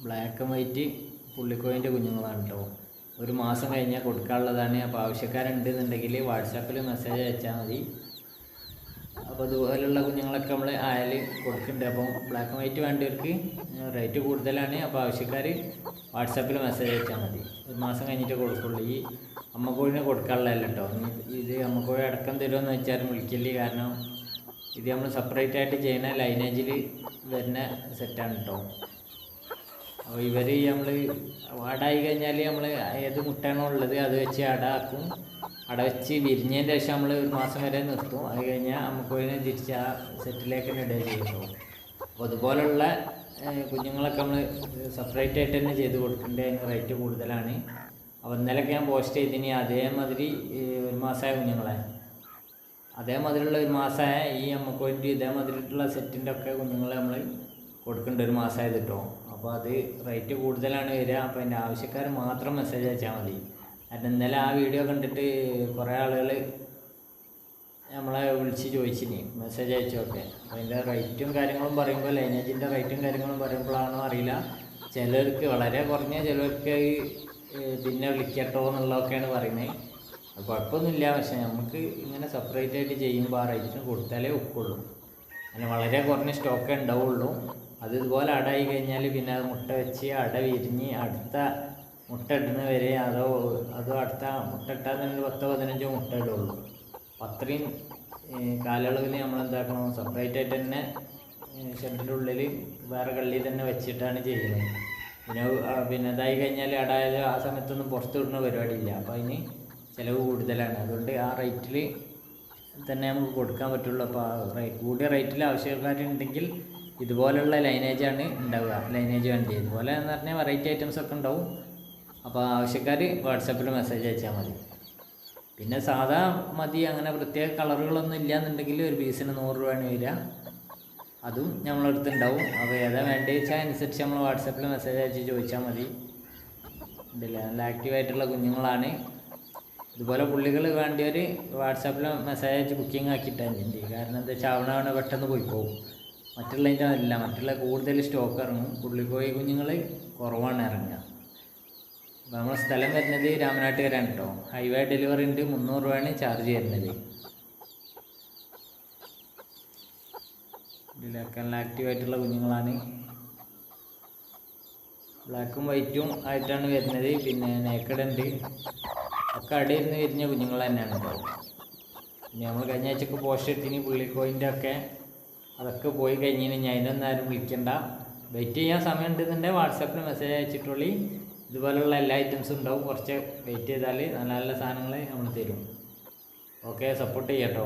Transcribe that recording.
Black and white പുള്ളിക്കോയിൻ്റെ കുഞ്ഞുങ്ങളാണ് കേട്ടോ. ഒരു മാസം കഴിഞ്ഞാൽ കൊടുക്കാനുള്ളതാണ്. അപ്പോൾ ആവശ്യക്കാരുണ്ടെന്നുണ്ടെങ്കിൽ വാട്സാപ്പിൽ മെസ്സേജ് അയച്ചാൽ മതി. അപ്പോൾ ഇതുപോലുള്ള കുഞ്ഞുങ്ങളൊക്കെ നമ്മൾ അയൽ കൊടുക്കുന്നുണ്ട്. അപ്പോൾ ബ്ലാക്ക് ആൻഡ് വൈറ്റ് വേണ്ടവർക്ക് റേറ്റ് കൂടുതലാണ്. അപ്പോൾ ആവശ്യക്കാർ വാട്സാപ്പിൽ മെസ്സേജ് അയച്ചാൽ മതി. ഒരു മാസം കഴിഞ്ഞിട്ട് കൊടുക്കുള്ളൂ. ഈ അമ്മക്കോഴിനെ കൊടുക്കാനുള്ളതല്ല കേട്ടോ. ഇത് അമ്മക്കോഴി അടക്കം തരുമെന്ന് വെച്ചാലും വിളിക്കല്. കാരണം ഇത് നമ്മൾ സെപ്പറേറ്റ് ആയിട്ട് ചെയ്യുന്ന ലൈനേജിൽ വരുന്ന സെറ്റാണ് കേട്ടോ. അപ്പോൾ ഇവർ നമ്മൾ അടായി കഴിഞ്ഞാൽ നമ്മൾ ഏത് മുട്ടയാണോ ഉള്ളത് അത് വെച്ച് അടയാക്കും. അട വെച്ച് വിരിഞ്ഞതിന് ശേഷം നമ്മൾ ഒരു മാസം വരെ നിർത്തും. അത് കഴിഞ്ഞാൽ അമ്മക്കോഴിനെ തിരിച്ച് ആ സെറ്റിലേക്ക് തന്നെ ഇടുക ചെയ്യുള്ളൂ. അപ്പോൾ അതുപോലുള്ള കുഞ്ഞുങ്ങളൊക്കെ നമ്മൾ സെപ്പറേറ്റ് ആയിട്ട് തന്നെ ചെയ്ത് കൊടുക്കേണ്ട. അതിന് റേറ്റ് കൂടുതലാണ്. അപ്പോൾ ഇന്നലെയൊക്കെ ഞാൻ പോസ്റ്റ് ചെയ്തിനി അതേമാതിരി ഒരു മാസമായ കുഞ്ഞുങ്ങളെ, അതേമാതിരിയുള്ള ഒരു മാസമായ ഈ അമ്മക്കോഴിൻ്റെ ഇതേമാതിരിയുള്ള സെറ്റിൻ്റെ ഒക്കെ കുഞ്ഞുങ്ങളെ നമ്മൾ കൊടുക്കേണ്ട ഒരു മാസമായത് കേട്ടോ. അപ്പോൾ അത് റേറ്റ് കൂടുതലാണ് വരിക. അപ്പോൾ അതിൻ്റെ ആവശ്യക്കാർ മാത്രം മെസ്സേജ് അയച്ചാൽ മതി. കാരണം ഇന്നലെ ആ വീഡിയോ കണ്ടിട്ട് കുറേ ആളുകൾ നമ്മളെ വിളിച്ച് ചോദിച്ചിനി മെസ്സേജ് അയച്ചൊക്കെ. അപ്പോൾ അതിൻ്റെ റേറ്റും കാര്യങ്ങളും പറയുമ്പോൾ ലൈനേജിൻ്റെ റേറ്റും കാര്യങ്ങളും പറയുമ്പോഴാണോ അറിയില്ല. ചിലർക്ക് വളരെ കുറഞ്ഞ, ചിലർക്ക് പിന്നെ വിളിക്കട്ടോ എന്നുള്ളതൊക്കെയാണ് പറയുന്നത്. അപ്പോൾ കുഴപ്പമൊന്നുമില്ല. പക്ഷേ നമുക്ക് ഇങ്ങനെ സെപ്പറേറ്റ് ആയിട്ട് ചെയ്യുമ്പോൾ ആ റേറ്റിന് കൊടുത്താലേ ഒക്കുള്ളൂ. അങ്ങനെ വളരെ കുറഞ്ഞ സ്റ്റോക്കേ ഉണ്ടാവുള്ളൂ. അത് ഇതുപോലെ അടയായി കഴിഞ്ഞാൽ പിന്നെ അത് മുട്ട വെച്ച് അട വിരിഞ്ഞ് അടുത്ത മുട്ട ഇടുന്ന വരെ അതോ അടുത്ത മുട്ട ഇട്ടാൽ തന്നെ 10-15 മുട്ട ഇടുള്ളൂ. അത്രയും കാലയളവിൽ നമ്മൾ എന്താക്കണം, സെപ്പറേറ്റ് ആയിട്ട് തന്നെ ഷെഡിൻ്റെ ഉള്ളിൽ വേറെ കള്ളി തന്നെ വെച്ചിട്ടാണ് ചെയ്യുന്നത്. പിന്നെ ഇതായി കഴിഞ്ഞാൽ അടായത് ആ സമയത്തൊന്നും പുറത്ത് വിടുന്ന പരിപാടിയില്ല. അപ്പോൾ അതിന് ചിലവ് കൂടുതലാണ്. അതുകൊണ്ട് ആ റേറ്റിൽ തന്നെ നമുക്ക് കൊടുക്കാൻ പറ്റുള്ളൂ. അപ്പോൾ ആ കൂടിയ റേറ്റിൽ ആവശ്യക്കാരുണ്ടെങ്കിൽ ഇതുപോലുള്ള ലൈനേജാണ് ഉണ്ടാവുക. ലൈനേജ് വണ്ടി ഇതുപോലെ എന്ന് പറഞ്ഞാൽ വെറൈറ്റി ഐറ്റംസ് ഒക്കെ ഉണ്ടാവും. അപ്പോൾ ആവശ്യക്കാർ വാട്സാപ്പിൽ മെസ്സേജ് അയച്ചാൽ മതി. പിന്നെ സാധാ മതി, അങ്ങനെ പ്രത്യേക കളറുകളൊന്നും ഇല്ലയെന്നുണ്ടെങ്കിൽ ഒരു പീസിന് 100 രൂപയാണ് വരിക. അതും നമ്മളടുത്തുണ്ടാവും. അപ്പോൾ ഏതാ വേണ്ടത് വെച്ചാൽ അനുസരിച്ച് നമ്മൾ വാട്സാപ്പിൽ മെസ്സേജ് അയച്ച് ചോദിച്ചാൽ മതി. ഇതില്ല നല്ല ആക്റ്റീവായിട്ടുള്ള കുഞ്ഞുങ്ങളാണ്. ഇതുപോലെ പുള്ളികൾ വേണ്ടിയവർ വാട്സാപ്പിൽ മെസ്സേജ് അയച്ച് ബുക്കിംഗ് ആക്കിയിട്ടാണ് എൻ്റെ. കാരണം എന്താ വെച്ചാൽ അവിടെ പെട്ടെന്ന് പോയി പോകും. മറ്റുള്ളതിൻ്റെ അല്ല, മറ്റുള്ള കൂടുതൽ സ്റ്റോക്ക് ഇറങ്ങും. പുള്ളിക്കോഴി കുഞ്ഞുങ്ങൾ കുറവാണ് ഇറങ്ങുക. അപ്പോൾ നമ്മുടെ സ്ഥലം വരുന്നത് രാമനാട്ടുകരയാണ് കേട്ടോ. ഹൈവേ ഡെലിവറി ഉണ്ട്. 300 രൂപയാണ് ചാർജ് ചെയ്യുന്നത്. ഇതിലൊക്കെ നല്ല ആക്റ്റീവായിട്ടുള്ള കുഞ്ഞുങ്ങളാണ്. ബ്ലാക്കും വൈറ്റും ആയിട്ടാണ് വരുന്നത്. പിന്നെ നേക്കഡ് ഉണ്ട്. ഒക്കെ അടിയിരുന്ന് വിരിഞ്ഞ കുഞ്ഞുങ്ങൾ തന്നെയാണ് കേട്ടോ. പിന്നെ നമ്മൾ കഴിഞ്ഞ ആഴ്ചക്ക് പോസ്റ്റ് എടുത്തിന് പുള്ളിക്കോയിൻ്റെ ഒക്കെ അതൊക്കെ പോയി കഴിഞ്ഞിന് ഞാൻ അതിനൊന്നും ആരും വിളിക്കണ്ട. വെയിറ്റ് ചെയ്യാൻ സമയം ഉണ്ടെന്നുണ്ടെങ്കിൽ വാട്സാപ്പിൽ മെസ്സേജ് അയച്ചിട്ടുള്ളി ഇതുപോലുള്ള എല്ലാ ഐറ്റംസും ഉണ്ടാവും. കുറച്ച് വെയിറ്റ് ചെയ്താൽ നല്ല നല്ല സാധനങ്ങൾ നമ്മൾ തരും. ഓക്കെ, സപ്പോർട്ട് ചെയ്യാം കേട്ടോ.